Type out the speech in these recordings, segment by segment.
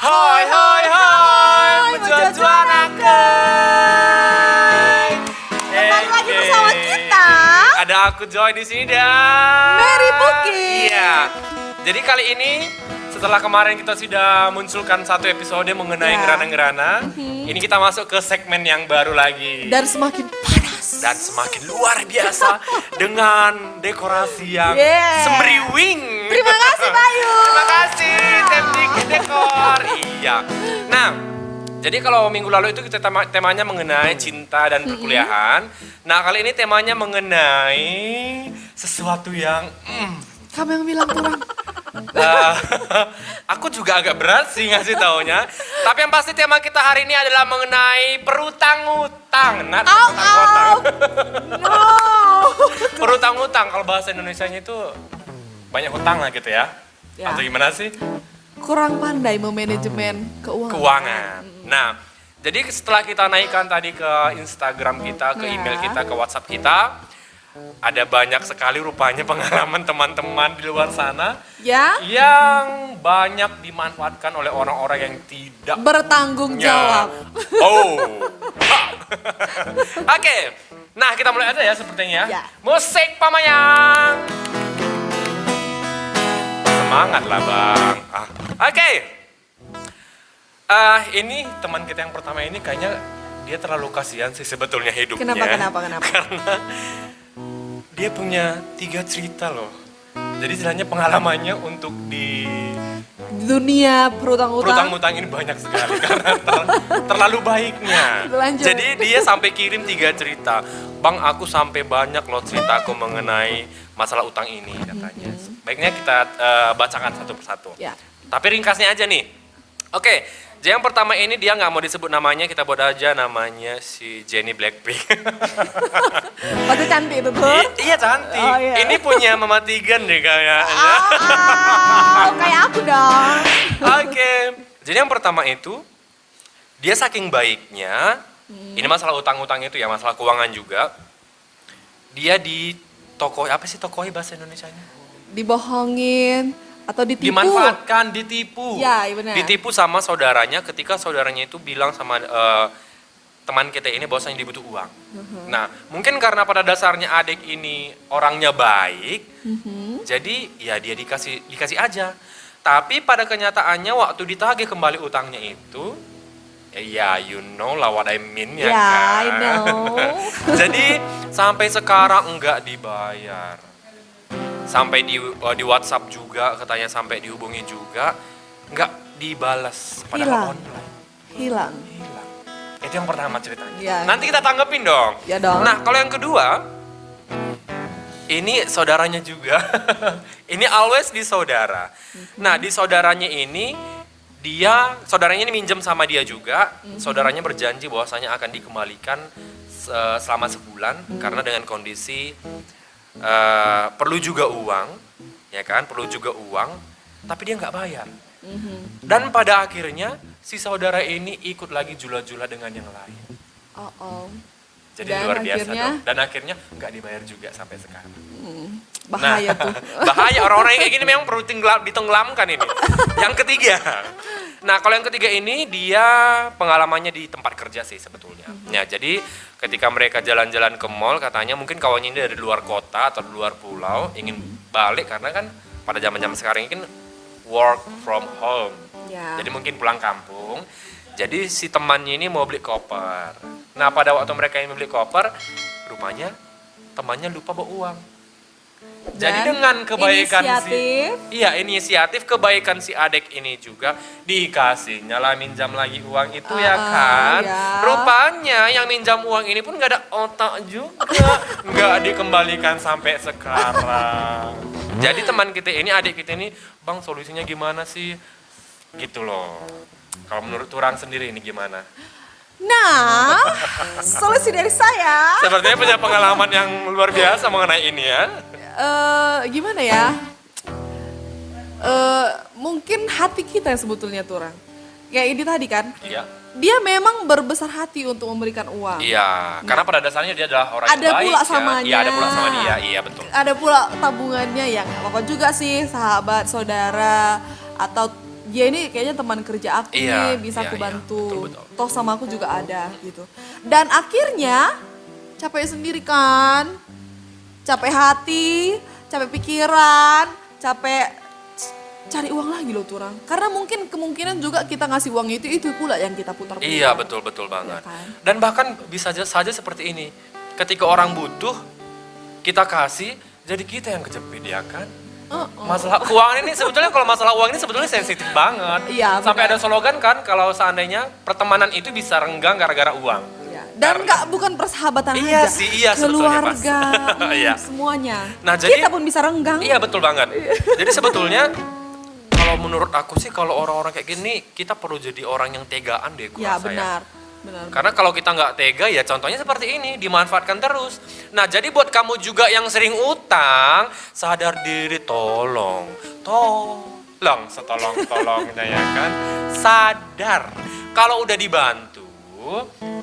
Hoi hoi hoi, menjual-jual akai. Kembali lagi bersama kita. Ada aku Joy di sini dan Mary Buki. Iya. Jadi kali ini setelah kemarin kita sudah munculkan satu episode mengenai ngerana-ngerana, ini kita masuk ke segmen yang baru lagi. Dan semakin panas. Dan semakin luar biasa dengan dekorasi yang semriwing. Terima kasih Bayu. Terima kasih teknik dekor. Iya. Nah, jadi kalau minggu lalu itu kita temanya mengenai cinta dan perkuliahan. Nah, kali ini temanya mengenai sesuatu yang Kamu yang bilang kurang. aku juga agak berat sih ngasih taunya. Tapi yang pasti tema kita hari ini adalah mengenai perutang-utang. Nah, perutang-utang. No. Perutang-utang kalau bahasa Indonesianya itu banyak hutang lah gitu ya. Ya. Atau gimana sih? Kurang pandai memanajemen keuangan. Keuangan. Nah, jadi setelah kita naikkan tadi ke Instagram kita, ke email kita, ke WhatsApp kita, ada banyak sekali rupanya pengalaman teman-teman di luar sana Ya. yang banyak dimanfaatkan oleh orang-orang yang tidak Bertanggung jawab. Oh. Oke. Nah, kita mulai aja ya sepertinya. Ya. Musik Pamayang. Semangat lah, Bang. Oke. Ini teman kita yang pertama ini kayaknya dia terlalu kasihan sih sebetulnya hidupnya. Kenapa? Karena dia punya 3 cerita loh. Jadi istilahnya pengalamannya untuk di Dunia perutang-utang. perutang-utang ini banyak sekali karena terlalu baiknya. Lanjut. Jadi dia sampai kirim 3 cerita. Bang, aku sampai banyak loh ceritaku mengenai masalah utang ini katanya. Baiknya kita bacakan satu persatu. Ya. Tapi ringkasnya aja nih. Oke, jadi yang pertama ini dia nggak mau disebut namanya, kita buat aja namanya si Jennie Blackpink. Pasti cantik itu tuh. Iya cantik. Oh, iya. Ini punya Mama Tigan deh kayaknya. Kayak aku dong. Oke, jadi yang pertama itu dia saking baiknya, ini masalah utang-utang itu ya, masalah keuangan juga. Dia di toko apa sih tokohi bahasa Indonesianya? Dibohongin atau ditipu. Dimanfaatkan, ditipu. Ya, iya benar. Ditipu sama saudaranya ketika saudaranya itu bilang sama teman kita ini bahwasanya dia butuh uang. Nah, mungkin karena pada dasarnya adik ini orangnya baik, jadi ya dia dikasih aja. Tapi pada kenyataannya waktu ditagih kembali utangnya itu, ya you know lah what I mean ya Ya, kan. I know. Jadi sampai sekarang enggak dibayar. Sampai di WhatsApp juga katanya sampai dihubungi juga enggak dibalas padahal online. Hilang. Itu yang pertama ceritanya. Ya. Nanti kita tanggepin dong. Ya dong. Nah, kalau yang kedua, ini saudaranya juga. Ini always di saudara. Nah, di saudaranya ini saudaranya ini minjem sama dia juga. Saudaranya berjanji bahwasanya akan dikembalikan selama sebulan karena dengan kondisi perlu juga uang, ya kan? Perlu juga uang, tapi dia nggak bayar. Dan pada akhirnya si saudara ini ikut lagi jula-jula dengan yang lain. Oh. Jadi Dan luar biasa akhirnya? dong. Dan akhirnya nggak dibayar juga sampai sekarang. Bahaya tuh. Bahaya orang-orang yang kayak gini memang perlu ditenggelamkan ini. Yang ketiga. Nah, kalau yang ketiga ini dia pengalamannya di tempat kerja sih sebetulnya. Ya, jadi ketika mereka jalan-jalan ke mall katanya mungkin kawannya ini dari luar kota atau luar pulau ingin balik karena kan pada zaman-zaman sekarang ini kan work from home. Ya. Jadi mungkin pulang kampung. Jadi si temannya ini mau beli koper. Nah, pada waktu mereka ingin beli koper, rupanya temannya lupa bawa uang. Jadi Dan dengan kebaikan inisiatif kebaikan si adik ini juga dikasihnya lah minjam lagi uang itu ya kan. Ya. Rupanya yang minjam uang ini pun nggak ada otak juga, nggak dikembalikan sampai sekarang. Jadi teman kita ini, adik kita ini, bang solusinya gimana sih? Gitu loh. Kalau menurut orang sendiri ini gimana? Nah, solusi dari saya. Sepertinya punya pengalaman yang luar biasa mengenai ini ya. Gimana ya? Mungkin hati kita yang sebetulnya tuh orang. Kayak ini tadi kan. Iya. Dia memang berbesar hati untuk memberikan uang. Iya, karena pada dasarnya dia adalah orang yang Ada baik. pula samanya. Iya, ada pula sama dia. Iya, betul. Ada pula tabungannya yang apa juga sih, sahabat, saudara, atau dia ini kayaknya teman kerja aku Iya, nih, bisa iya, aku iya. bantu. Betul. Toh sama aku juga ada gitu. Dan akhirnya capek sendiri kan, capek hati, capek pikiran, capek cari uang lagi loh Turang. Karena mungkin kemungkinan juga kita ngasih uang itu pula yang kita putar. Iya, betul banget. Ya kan? Dan bahkan bisa saja seperti ini. Ketika orang butuh, kita kasih, jadi kita yang kejepit ya kan? Masalah keuangan ini sebetulnya, kalau masalah uang ini sebetulnya sensitif banget. Iya, Sampai benar. ada slogan kan, kalau seandainya pertemanan itu bisa renggang gara-gara uang. Ya. Dan bukan persahabatan Iya aja. sih, iya sebetulnya, Pas. Keluarga, Iya. semuanya. Nah, jadi- kita pun bisa renggang. Iya, betul banget. Jadi sebetulnya, kalau menurut aku sih, kalau orang-orang kayak gini, kita perlu jadi orang yang tegaan deh, Ya kurasa benar. Karena kalau kita nggak tega ya contohnya seperti ini, dimanfaatkan terus. Nah jadi buat kamu juga yang sering utang, sadar diri tolong setolong-tolongnya ya kan. Sadar, kalau udah dibantu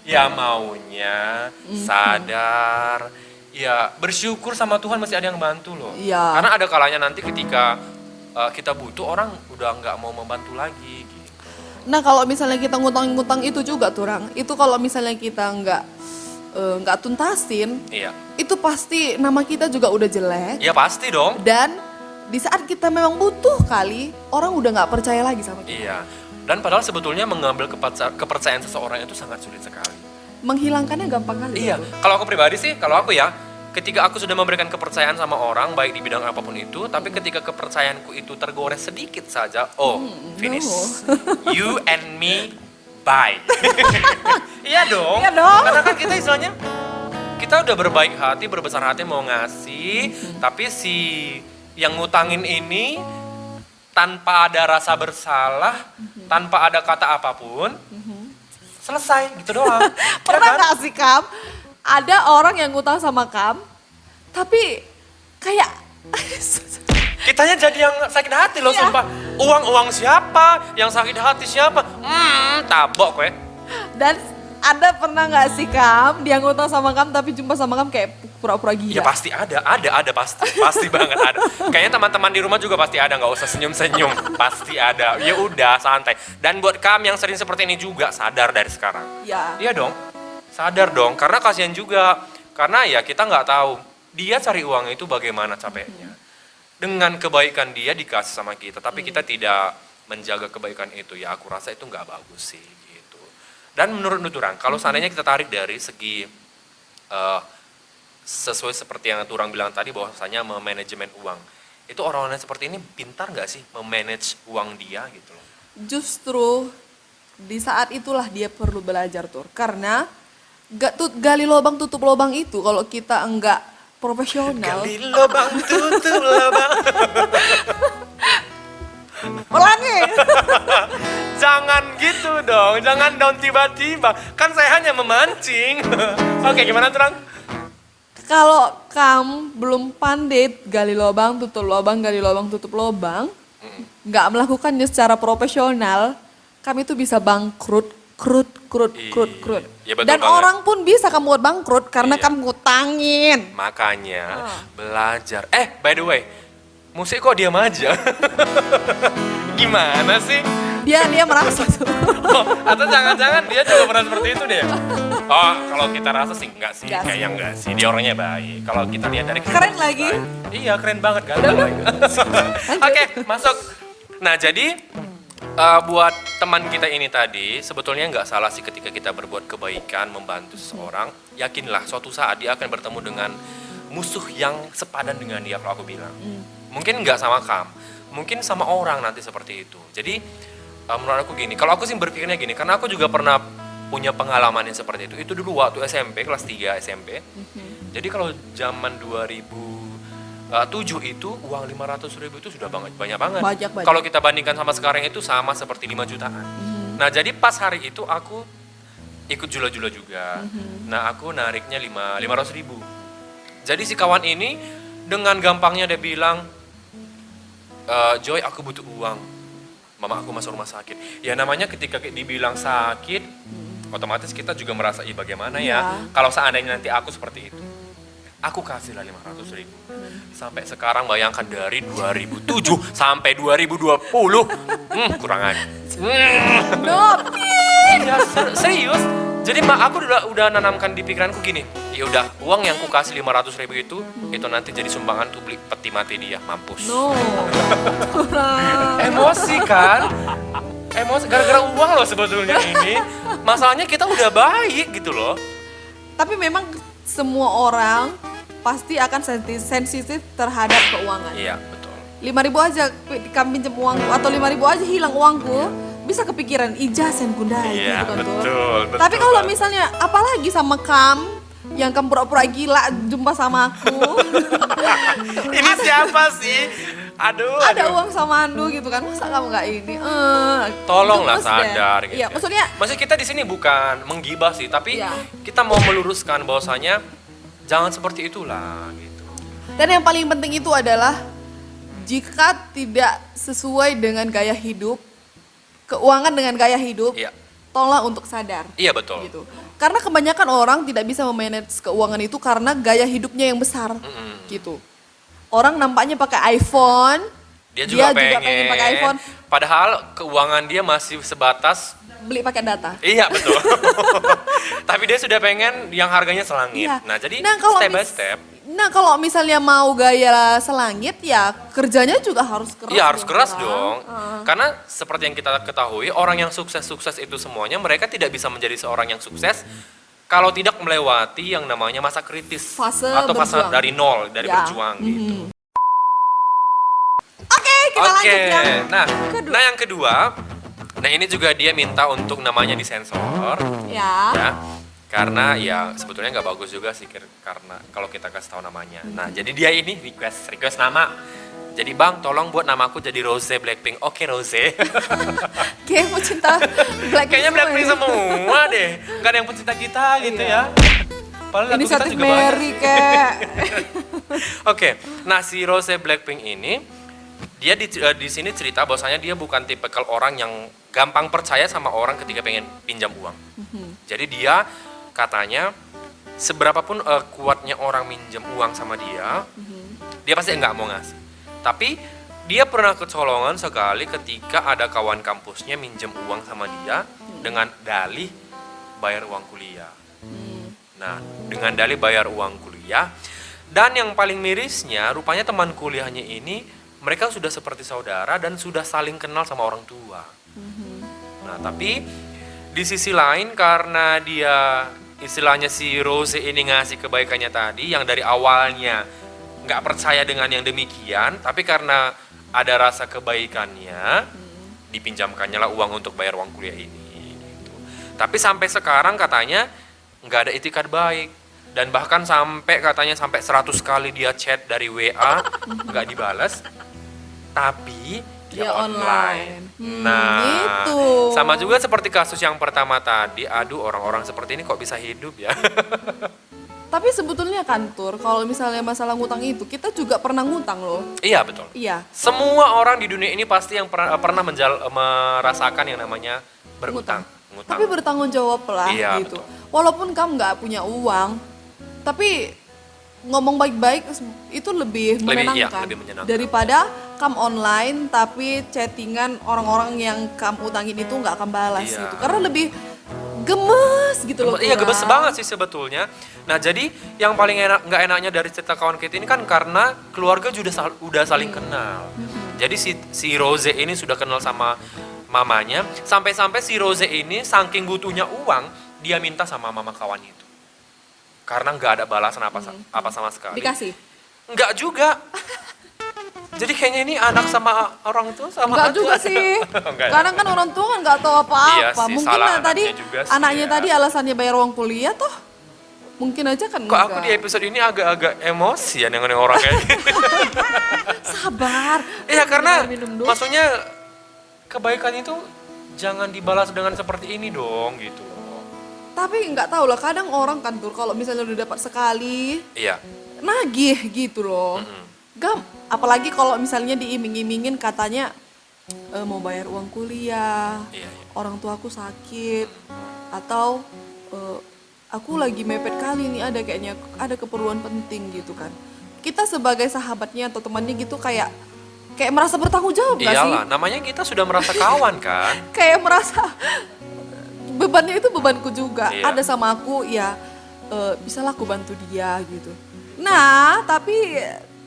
ya maunya sadar. Ya bersyukur sama Tuhan masih ada yang bantu loh. Iya. Karena ada kalanya nanti ketika kita butuh orang udah nggak mau membantu lagi gitu. Nah kalau misalnya kita ngutang-ngutang itu juga Turang, itu kalau misalnya kita nggak tuntasin, Iya. itu pasti nama kita juga udah jelek. Ya pasti dong. Dan di saat kita memang butuh kali, orang udah nggak percaya lagi sama kita. Iya. Dan padahal sebetulnya mengambil kepercayaan seseorang itu sangat sulit sekali. Menghilangkannya gampang kali. Iya. Tuh. Kalau aku pribadi sih, kalau aku ya, ketika aku sudah memberikan kepercayaan sama orang, baik di bidang apapun itu, tapi ketika kepercayaanku itu tergores sedikit saja, finish. You and me, bye. Iya dong. Iya dong. Karena kan kita istilahnya, kita udah berbaik hati, berbesar hati mau ngasih, tapi si yang ngutangin ini tanpa ada rasa bersalah, tanpa ada kata apapun, selesai gitu doang. Ya Pernah kan? nggak sih Kam? Ada orang yang ngutang sama Kam, tapi kayak Kitanya jadi yang sakit hati loh, Iya. sumpah. Uang siapa? Yang sakit hati siapa? Tabok gue. dan ada pernah nggak sih Kam, dia ngutang sama Kam tapi jumpa sama Kam kayak pura-pura Ya gila. pasti ada pasti banget ada. Kayaknya teman-teman di rumah juga pasti ada, nggak usah senyum-senyum, pasti ada. Ya udah santai. Dan buat kamu yang sering seperti ini juga sadar dari sekarang. Ya. Iya dong, sadar dong. Karena kasihan juga. Karena ya kita nggak tahu dia cari uang itu bagaimana capeknya. Dengan kebaikan dia dikasih sama kita, tapi kita tidak menjaga kebaikan itu. Ya aku rasa itu nggak bagus sih gitu. Dan menurut Turang, kalau seandainya kita tarik dari segi sesuai seperti yang Turang bilang tadi, bahwasanya memanajemen uang, itu orang-orang seperti ini pintar nggak sih memanage uang dia gitu loh. Justru di saat itulah dia perlu belajar Tur. Karena gali lubang tutup lubang itu kalau kita enggak profesional. Gali lubang tutup lubang. Ulangi. Jangan gitu dong, jangan down tiba-tiba. Kan saya hanya memancing. Oke, gimana Turang? Kalau kamu belum pandai gali lubang tutup lubang, gali lubang tutup lubang, nggak melakukannya secara profesional, kami itu bisa bangkrut, krut. Iya, betul Dan banget. orang pun bisa kamu buat bangkrut karena Iya. kamu ngutangin. Makanya belajar. By the way, musik kok diam aja? Gimana sih? Dia merasa tuh. Oh, atau jangan-jangan dia juga pernah seperti itu deh? Oh, kalau kita rasa sih enggak sih, Enggak kayaknya enggak sih. Dia orangnya baik. Kalau kita lihat dari Keren lagi. baik. Iya, keren banget kan. Oke, masuk. Nah, jadi buat teman kita ini tadi, sebetulnya nggak salah sih ketika kita berbuat kebaikan, membantu seseorang. Yakinlah suatu saat dia akan bertemu dengan musuh yang sepadan dengan dia, kalau aku bilang. Mungkin nggak sama kamu, mungkin sama orang nanti seperti itu. Jadi menurut aku gini, kalau aku sih berpikirnya gini, karena aku juga pernah punya pengalaman yang seperti itu. Itu dulu waktu SMP, kelas 3 SMP. Jadi kalau zaman 2007 itu uang 500.000 itu sudah banyak banget. Banyak. Kalau kita bandingkan sama sekarang itu sama seperti 5 jutaan. Nah jadi pas hari itu aku ikut jula-jula juga. Nah aku nariknya 500.000. Jadi si kawan ini dengan gampangnya dia bilang, Joy aku butuh uang. Mama aku masuk rumah sakit. Ya namanya ketika dibilang sakit, otomatis kita juga merasa, bagaimana ya Iya. kalau seandainya nanti aku seperti itu. aku kasih lah 500.000. Sampai sekarang bayangkan dari 2007 sampai 2020, kurang aja. Ya, serius. Jadi aku udah nanamkan di pikiranku gini, ya udah uang yang ku kasih 500.000 itu nanti jadi sumbangan tuh beli peti mati dia, mampus. No. Emosi kan? Emosi gara-gara uang loh sebetulnya ini. Masalahnya kita udah baik gitu loh. Tapi memang semua orang pasti akan sensitif terhadap keuangan. Iya, betul. 5.000 aja kami pinjam uangku atau 5.000 aja hilang uangku, bisa kepikiran ijasen kundai Iya, gitu kan tuh. betul. Tapi kalau misalnya apalagi sama yang kamu pura-pura gila jumpa sama aku. Ini siapa sih? Aduh. Ada uang sama Andu gitu kan, masa kamu nggak ini? Tolonglah gemes deh. sadar gitu. Iya, ya. Maksud kita di sini bukan menggibah sih, tapi Iya. kita mau meluruskan bahwasanya jangan seperti itulah gitu. Dan yang paling penting itu adalah jika tidak sesuai dengan gaya hidup, keuangan dengan gaya hidup, Iya. tolonglah untuk sadar. Iya, betul. Gitu. Karena kebanyakan orang tidak bisa memanage keuangan itu karena gaya hidupnya yang besar, gitu. Orang nampaknya pakai iPhone, Dia juga pengen pakai iPhone, Padahal keuangan dia masih sebatas. beli pakai data. Iya, betul. Tapi dia sudah pengen yang harganya selangit. Iya. Nah, jadi kalau step by step. kalau misalnya mau gaya selangit ya kerjanya juga harus keras. Iya, harus keras Kak. dong. Karena seperti yang kita ketahui, orang yang sukses-sukses itu semuanya mereka tidak bisa menjadi seorang yang sukses kalau tidak melewati yang namanya masa kritis Fase atau fase berjuang. dari nol, dari Ya. berjuang gitu. Oke, kita lanjut yang kedua. Nah yang kedua, nah ini juga dia minta untuk namanya disensor, Ya. ya, karena ya sebetulnya nggak bagus juga sih karena kalau kita kasih tahu namanya. Nah jadi dia ini request nama. Jadi bang, tolong buat namaku jadi Rose Blackpink. Oke Rose. Kayak pecinta Blackpink. Kayaknya Blackpink ya. semua deh. Gak ada yang pecinta kita gitu Iya. ya. Padahal lagu kita Inisiatif juga banyak Mary sih. kayak. Oke, nah si Rose Blackpink ini dia di sini cerita bahwasanya dia bukan tipikal orang yang gampang percaya sama orang ketika pengen pinjam uang. Jadi dia katanya seberapapun kuatnya orang minjem uang sama dia, dia pasti nggak mau ngasih. Tapi dia pernah kecolongan sekali ketika ada kawan kampusnya minjem uang sama dia dengan dalih bayar uang kuliah. Nah, dengan dalih bayar uang kuliah. Dan yang paling mirisnya, rupanya teman kuliahnya ini, mereka sudah seperti saudara dan sudah saling kenal sama orang tua. Nah, tapi di sisi lain karena dia, istilahnya si Rose ini ngasih kebaikannya tadi, yang dari awalnya nggak percaya dengan yang demikian, tapi karena ada rasa kebaikannya, dipinjamkannya lah uang untuk bayar uang kuliah ini. Gitu. Tapi sampai sekarang katanya, nggak ada itikat baik dan bahkan sampai katanya sampai 100 kali dia chat dari WA nggak dibalas tapi dia online. Nah, gitu. sama juga seperti kasus yang pertama tadi. Aduh, orang-orang seperti ini kok bisa hidup ya? Tapi sebetulnya kan Tur, kalau misalnya masalah ngutang itu, kita juga pernah ngutang loh. Iya, betul. Iya. Semua orang di dunia ini pasti yang pernah merasakan yang namanya berutang. Ngutang. Tapi bertanggung jawab lah Iya, gitu. betul. Walaupun kamu nggak punya uang, tapi ngomong baik-baik itu lebih menenangkan, lebih menyenangkan. daripada kamu online tapi chattingan orang-orang yang kamu utangin itu nggak akan balas Iya. gitu. Karena lebih gemes gitu loh. Iya, gemes Kurang. banget sih sebetulnya. Nah, jadi yang paling nggak enaknya dari cerita kawan kita ini kan karena keluarga udah saling kenal. Jadi si Rose ini sudah kenal sama mamanya, sampai-sampai si Rose ini saking butuhnya uang, dia minta sama mama kawan itu. Karena nggak ada balasan apa sama sekali. Dikasih? Nggak juga. Jadi kayaknya ini anak sama orang tua sama Enggak aja. juga sih. Enggak ya? Kadang kan orang tua kan nggak tahu apa-apa. Iya sih, Mungkin salah tadi anaknya juga sih, anaknya ya. tadi alasannya bayar uang kuliah toh. Mungkin aja kan Kok aku di episode ini agak-agak emosi ya dengan orang kayak gitu. sabar. Iya, karena Minum dulu. maksudnya kebaikan itu jangan dibalas dengan seperti ini dong gitu. Tapi nggak tahu lah, kadang orang kan Tur kalau misalnya udah dapat sekali Iya. nagih gitu loh. Apalagi kalau misalnya diiming-imingin katanya mau bayar uang kuliah, Iya, iya. orang tuaku sakit, atau aku lagi mepet kali nih, ada kayaknya ada keperluan penting gitu kan. Kita sebagai sahabatnya atau temannya gitu kayak merasa bertanggung jawab gak sih? Iyalah, namanya kita sudah merasa kawan kan. Kayak merasa bebannya itu bebanku juga. Iya. Ada sama aku ya, bisalah aku bantu dia gitu. Nah, tapi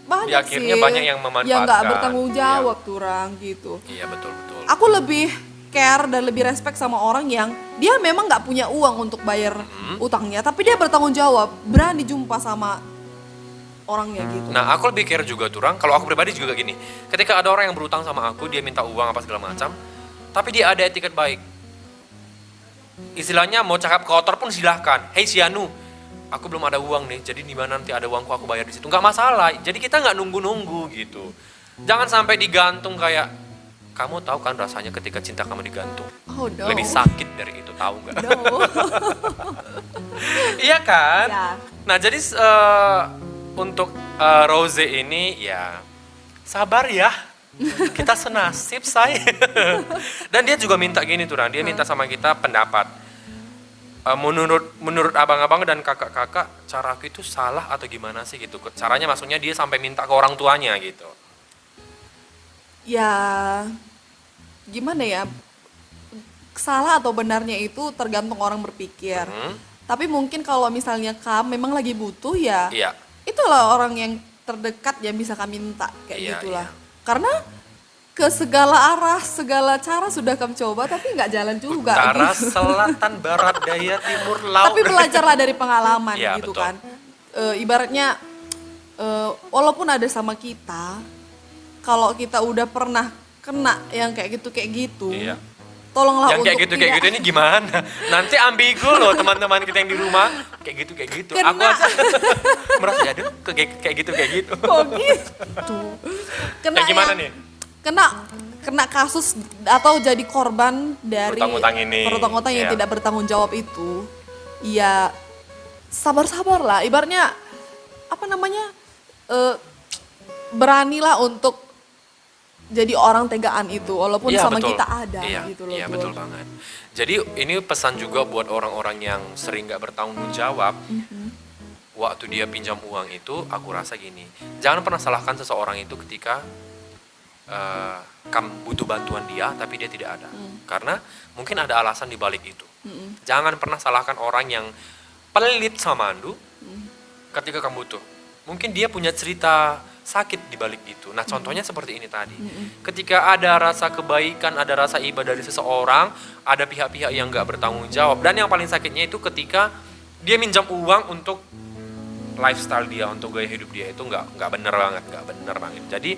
banyak Di akhirnya sih banyak yang memanfaatkan. yang nggak bertanggung jawab Iya. tuh orang gitu. Iya, betul-betul. Aku lebih care dan lebih respect sama orang yang dia memang nggak punya uang untuk bayar utangnya, tapi dia bertanggung jawab, berani jumpa sama orangnya gitu. Nah, aku lebih care juga tuh, Rang. Kalau aku pribadi juga gini. Ketika ada orang yang berutang sama aku, dia minta uang apa segala macam, tapi dia ada etiket baik. Istilahnya mau cakap kotor pun silahkan. Hey Sianu, aku belum ada uang nih, jadi di mana nanti ada uangku aku bayar di situ. Nggak masalah. Jadi kita nggak nunggu-nunggu gitu. Jangan sampai digantung kayak, kamu tahu kan rasanya ketika cinta kamu digantung? Oh no. Lebih sakit dari itu, tahu nggak? No. Iya kan? Ya. Nah jadi untuk Rose ini ya sabar ya. Kita senasib say. Dan dia juga minta gini tuh Ran, dia minta sama kita pendapat. Menurut abang-abang dan kakak-kakak, cara aku itu salah atau gimana sih gitu? Caranya maksudnya dia sampai minta ke orang tuanya gitu. Ya, gimana ya? Salah atau benarnya itu tergantung orang berpikir. Tapi mungkin kalau misalnya kamu memang lagi butuh ya, Iya. itulah orang yang terdekat yang bisa kami minta kayak Iya, gitulah. iya. Karena ke segala arah, segala cara sudah kami coba tapi nggak jalan juga. Utara, gitu. selatan, barat, daya, timur, laut. Tapi belajarlah dari pengalaman Iya, gitu betul. kan. Ibaratnya walaupun ada sama kita, kalau kita udah pernah kena yang kayak gitu, Iya. tolonglah Yang kayak untuk gitu kayak gitu ini gimana? Nanti ambigu loh teman-teman kita yang di rumah kayak gitu. Kena. Aku aja merasa aduh kayak gitu. kok gitu. Kena Ya gimana yang- nih? Kena kasus atau jadi korban dari Berutang-utang ini. berutang-utang yang Iya. tidak bertanggung jawab itu. Ya sabar-sabar lah. Ibaratnya apa namanya? Beranilah untuk jadi orang tegaan itu walaupun Iya, sama betul. kita ada Iya, gitu loh. iya Bro. betul banget. Jadi ini pesan juga buat orang-orang yang sering gak bertanggung jawab. Waktu dia pinjam uang itu, aku rasa gini, jangan pernah salahkan seseorang itu ketika kamu butuh bantuan dia, tapi dia tidak ada. Karena mungkin ada alasan di balik itu. Jangan pernah salahkan orang yang pelit sama Andu ketika kamu butuh. Mungkin dia punya cerita sakit di balik itu. Nah, contohnya seperti ini tadi. Ketika ada rasa kebaikan, ada rasa iba dari seseorang, ada pihak-pihak yang gak bertanggung jawab. Dan yang paling sakitnya itu ketika dia minjam uang untuk lifestyle dia, untuk gaya hidup dia, itu nggak bener banget. Jadi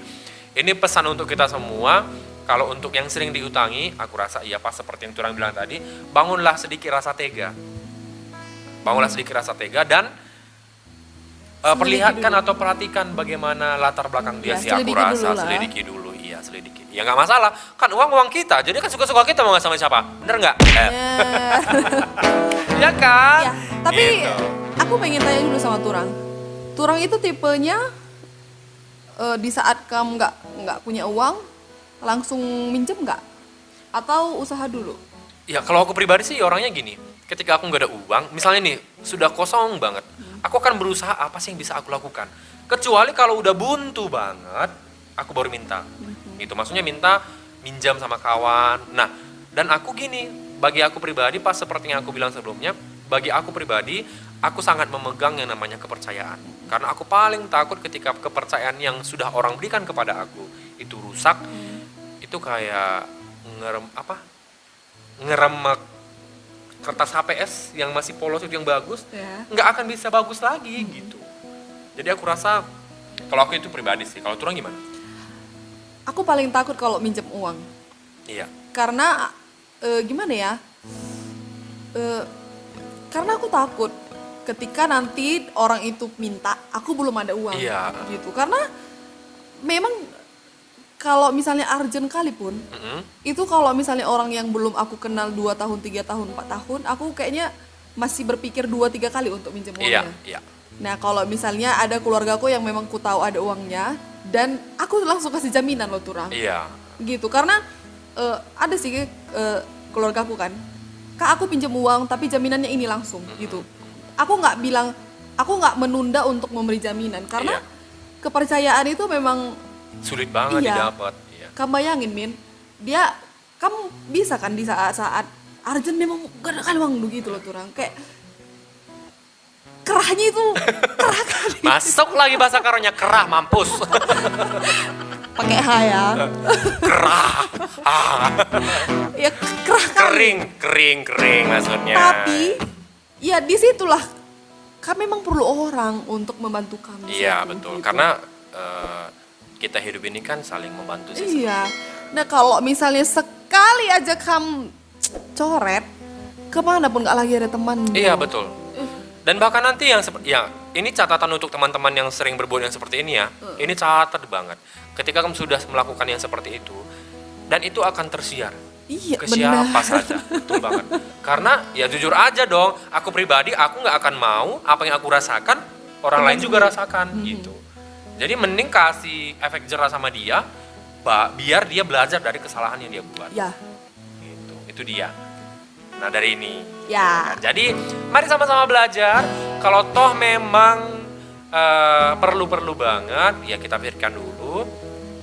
ini pesan untuk kita semua. Kalau untuk yang sering diutangi, aku rasa iya pas seperti yang Turang bilang tadi, bangunlah sedikit rasa tega. Dan perlihatkan dulu. atau perhatikan bagaimana latar belakang dia Ya, sih, aku selidiki rasa dulu lah. selidiki. Ya nggak masalah, kan uang kita, jadi kan suka-suka kita mau nggak sama siapa, bener nggak? Ya. Ya kan? Ya, tapi Gitu. aku pengen tanya dulu sama Turang. Turang itu tipenya di saat kamu nggak punya uang langsung minjem nggak? Atau usaha dulu? Ya kalau aku pribadi sih orangnya gini, ketika aku nggak ada uang, misalnya nih sudah kosong banget, aku akan berusaha apa sih yang bisa aku lakukan. Kecuali kalau udah buntu banget, aku baru minta. Gitu, maksudnya minjam sama kawan. Nah, dan aku gini, bagi aku pribadi pas seperti yang aku bilang sebelumnya, bagi aku pribadi, aku sangat memegang yang namanya kepercayaan. Karena aku paling takut ketika kepercayaan yang sudah orang berikan kepada aku itu rusak, itu kayak ngeremek kertas HPS yang masih polos itu yang bagus, Ya. nggak akan bisa bagus lagi gitu. Jadi aku rasa, kalau aku itu pribadi sih, kalau Turang gimana? Aku paling takut kalau minjem uang. Iya. Karena gimana ya? Karena aku takut ketika nanti orang itu minta, aku belum ada uang. Iya. Gitu. Karena memang kalau misalnya urgent kali pun, itu kalau misalnya orang yang belum aku kenal 2 tahun, 3 tahun, 4 tahun, aku kayaknya masih berpikir 2-3 kali untuk minjem uangnya. Iya. Nah, kalau misalnya ada keluargaku yang memang ku tahu ada uangnya, dan aku langsung kasih jaminan loh Turang. Iya. Gitu, karena ada sih keluargaku kan, Kak aku pinjam uang tapi jaminannya ini langsung gitu. aku nggak menunda untuk memberi jaminan karena Iya. kepercayaan itu memang Sulit banget Iya. didapat. Iya. kamu bayangin Min, kamu bisa kan di saat-saat Arjen memang gak ada kan bang gitu loh turang kayak kerahnya itu kerah kali Masuk lagi bahasa karonya, kerah mampus. pakai H ya Kerah. ya kerah kali Kering maksudnya. tapi ya disitulah kami memang perlu orang untuk membantu kami Iya satu, betul, gitu. karena kita hidup ini kan saling membantu sih. Iya. Nah kalau misalnya sekali aja kamu coret, kemana pun nggak lagi ada teman. Iya betul. Dan bahkan nanti ya ini catatan untuk teman-teman yang sering berbuat yang seperti ini ya. Ini catat banget. Ketika kamu sudah melakukan yang seperti itu, dan itu akan tersiar Iya ke benar. siapa saja, betul banget. Karena ya jujur aja dong, aku pribadi aku nggak akan mau apa yang aku rasakan orang lain juga rasakan gitu. Jadi mending kasih efek jerah sama dia, biar dia belajar dari kesalahan yang dia buat. Ya, Gitu. Itu dia. Nah dari ini. ya. Jadi mari sama-sama belajar. Kalau toh memang perlu banget, ya kita pikirkan dulu.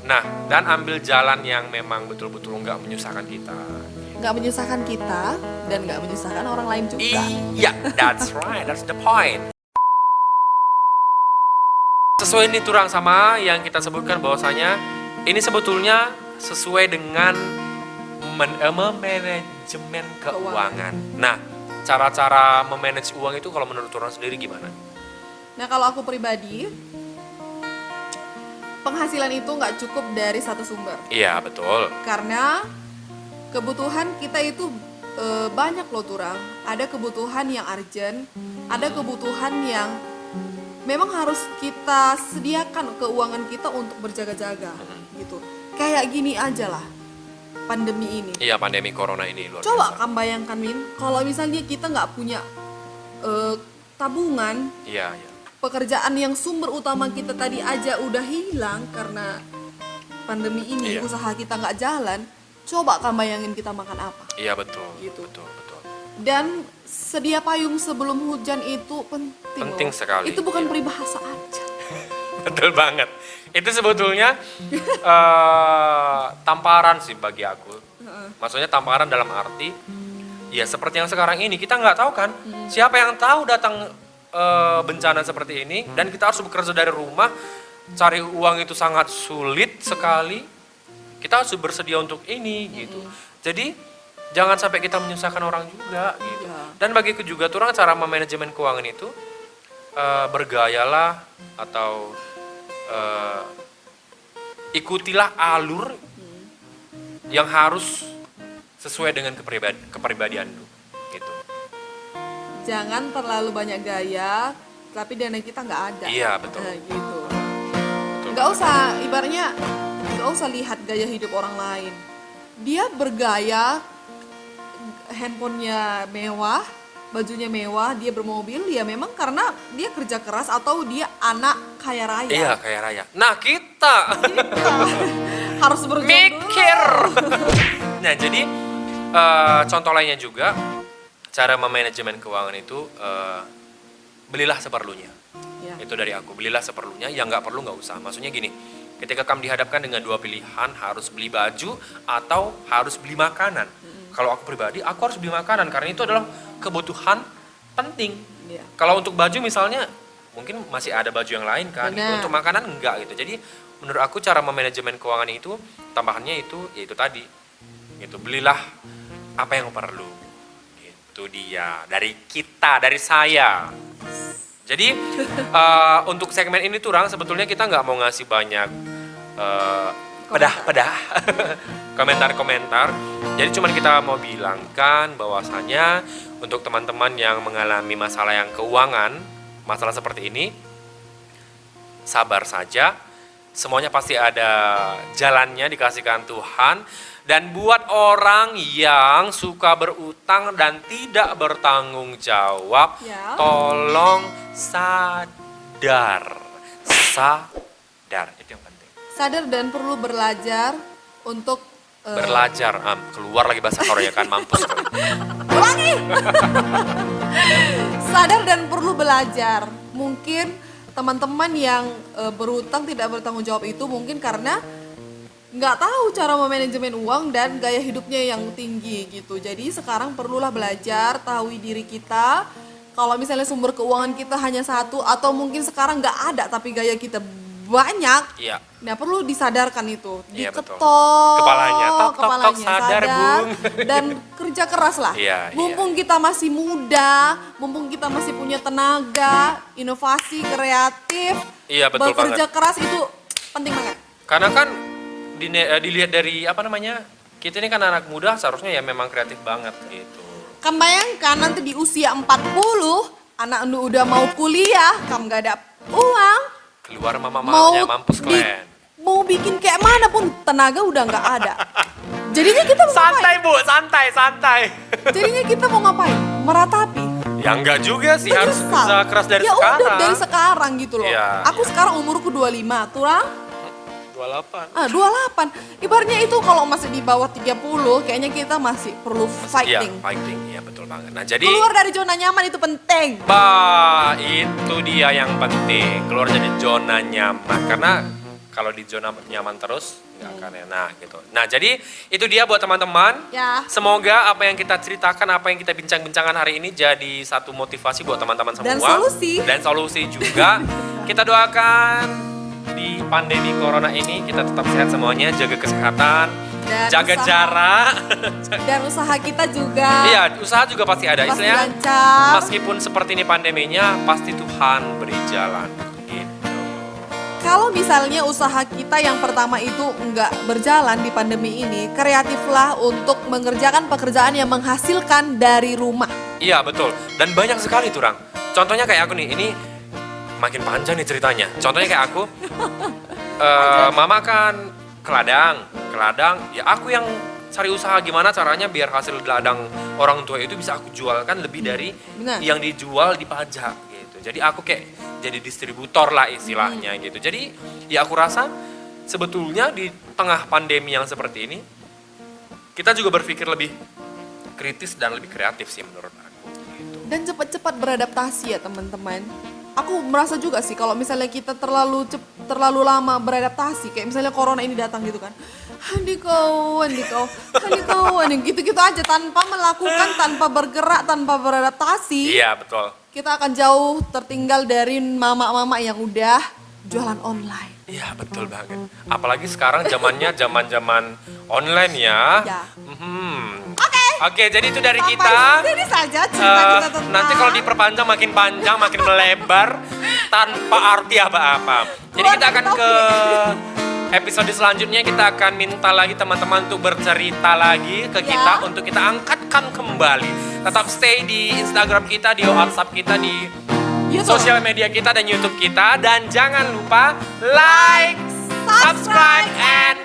Nah dan ambil jalan yang memang betul-betul nggak menyusahkan kita. Nggak menyusahkan kita dan nggak menyusahkan orang lain juga. Iya, that's right, that's the point. Sesuai ini turang sama yang kita sebutkan bahwasanya ini sebetulnya sesuai dengan manajemen keuangan. Nah, cara-cara memanage uang itu kalau menurut orang sendiri gimana? Nah kalau aku pribadi, penghasilan itu nggak cukup dari satu sumber. Iya, betul. Karena kebutuhan kita itu banyak loh turang. Ada kebutuhan yang urgent, ada kebutuhan yang memang harus kita sediakan keuangan kita untuk berjaga-jaga gitu. Kayak gini aja lah pandemi ini. Iya, pandemi corona ini luar Coba biasa. kamu bayangkan Min, kalau misalnya kita nggak punya tabungan, Iya, iya. pekerjaan yang sumber utama kita tadi aja udah hilang karena pandemi ini, Iya. usaha kita nggak jalan. Coba kamu bayangin kita makan apa. Iya, betul. Gitu. Betul. Dan sedia payung sebelum hujan itu penting. Penting loh. sekali, Itu bukan iya. peribahasa aja. Betul banget. Itu sebetulnya tamparan sih bagi aku. Maksudnya tamparan dalam arti ya seperti yang sekarang ini kita nggak tahu kan siapa yang tahu datang bencana seperti ini dan kita harus bekerja dari rumah, cari uang itu sangat sulit sekali. Kita harus bersedia untuk ini gitu. Jadi jangan sampai kita menyusahkan orang juga gitu. Ya. Dan bagiku juga tuh orang cara memanajemen keuangan itu bergayalah atau ikutilah alur yang harus sesuai dengan kepribadian lu gitu. Jangan terlalu banyak gaya, tapi dana kita nggak ada. Iya, betul. Nah, gitu. Betul. Nggak usah, ibaratnya nggak usah lihat gaya hidup orang lain. Dia bergaya, handphonenya mewah, bajunya mewah, dia bermobil, ya memang karena dia kerja keras atau dia anak kaya raya. Iya, kaya raya. Nah, kita Harus berjuang mikir. dulu. Nah, jadi contoh lainnya juga cara memanajemen keuangan itu belilah seperlunya. Ya. Itu dari aku, belilah seperlunya, yang nggak perlu nggak usah. Maksudnya gini, ketika kamu dihadapkan dengan dua pilihan, harus beli baju atau harus beli makanan. Kalau aku pribadi, aku harus beli makanan karena itu adalah kebutuhan penting. Iya. Kalau untuk baju misalnya, mungkin masih ada baju yang lain kan. Gitu. Benar. Untuk makanan enggak gitu. Jadi menurut aku cara memanajemen keuangan itu, tambahannya itu, yaitu tadi. Gitu, belilah apa yang perlu. Itu dia, dari kita, dari saya. Jadi untuk segmen ini tuh Rang, sebetulnya kita nggak mau ngasih banyak pedah-pedah komentar-komentar. Jadi cuman kita mau bilangkan bahwasanya untuk teman-teman yang mengalami masalah yang keuangan, masalah seperti ini, sabar saja. Semuanya pasti ada jalannya dikasihkan Tuhan. Dan buat orang yang suka berutang dan tidak bertanggung jawab, Ya. tolong sadar. Sadar, itu yang penting. Sadar dan perlu belajar untuk Belajar, keluar lagi bahasa Korea kan, mampus. Ulangi. Sadar dan perlu belajar. Mungkin teman-teman yang berutang tidak bertanggung jawab itu mungkin karena nggak tahu cara memanajemen uang dan gaya hidupnya yang tinggi gitu. Jadi sekarang perlulah belajar, tahu diri kita. Kalau misalnya sumber keuangan kita hanya satu atau mungkin sekarang nggak ada tapi gaya kita banyak. Iya. Nah perlu disadarkan itu, Iya, betul. diketok Kepalanya, tok, sadar, Bung. dan kerja keras lah. Iya, Mumpung kita masih muda, mumpung kita masih punya tenaga, inovasi, kreatif, Iya, betul bekerja banget. keras itu penting banget. Karena kan dilihat dari apa namanya, kita ini kan anak muda seharusnya ya memang kreatif banget gitu. Kamu bayangkan nanti di usia 40, anak lu udah mau kuliah, kamu gak ada uang, Keluar mama-mamanya mampus kalian. mau bikin kayak mana pun tenaga udah nggak ada. Jadinya kita mau Santai ngapain? Bu, santai. Jadinya kita mau ngapain? Meratapi. Ya enggak juga sih, harus Menyesal. usaha keras dari ya sekarang. udah dari sekarang gitu loh. Iya, Aku iya. sekarang umurku 25, kurang 28. 28. Ibaratnya itu kalau masih di bawah 30, kayaknya kita masih perlu fighting. Iya, fighting, iya betul banget. Nah jadi, Keluar dari zona nyaman itu penting. bah, itu dia yang penting. Keluar dari zona nyaman. Karena kalau di zona nyaman terus, nggak akan enak gitu. Nah jadi, itu dia buat teman-teman. Ya. Semoga apa yang kita ceritakan, apa yang kita bincang-bincangkan hari ini jadi satu motivasi buat teman-teman semua. Dan solusi. Dan solusi juga. Kita doakan di pandemi corona ini kita tetap sehat semuanya, jaga kesehatan, Dan jaga usaha. jarak. Dan usaha kita juga Iya, usaha juga pasti ada. pasti Istilahnya, lancar. meskipun seperti ini pandeminya, pasti Tuhan beri jalan. Gitu. Kalau misalnya usaha kita yang pertama itu nggak berjalan di pandemi ini, kreatiflah untuk mengerjakan pekerjaan yang menghasilkan dari rumah. Iya, betul. Dan banyak sekali tuh, Rang. Contohnya kayak aku nih, ini makin panjang nih ceritanya. Contohnya kayak aku, mama kan ke ladang, ya aku yang cari usaha gimana caranya biar hasil ladang orang tua itu bisa aku jualkan lebih dari Benar. yang dijual di pajak gitu. Jadi aku kayak jadi distributor lah istilahnya gitu. Jadi ya aku rasa sebetulnya di tengah pandemi yang seperti ini, kita juga berpikir lebih kritis dan lebih kreatif sih menurut aku gitu. Dan cepat-cepat beradaptasi ya teman-teman. Aku merasa juga sih kalau misalnya kita terlalu lama beradaptasi, kayak misalnya corona ini datang gitu kan. Handikau, gitu-gitu aja tanpa melakukan, tanpa bergerak, tanpa beradaptasi. Iya, betul. Kita akan jauh tertinggal dari mama-mama yang udah jualan online. Iya, betul banget. Apalagi sekarang zamannya zaman online ya. Ya. Oke, jadi itu dari Sampai kita. sini saja cerita kita tentang Nanti kalau diperpanjang makin panjang, makin melebar tanpa arti apa-apa. Jadi Keluar kita dari akan ke episode selanjutnya, kita akan minta lagi teman-teman untuk bercerita lagi ke kita Ya. untuk kita angkatkan kembali. Tetap stay di Instagram kita, di WhatsApp kita, di YouTube. sosial media kita dan YouTube kita, dan jangan lupa like, subscribe, and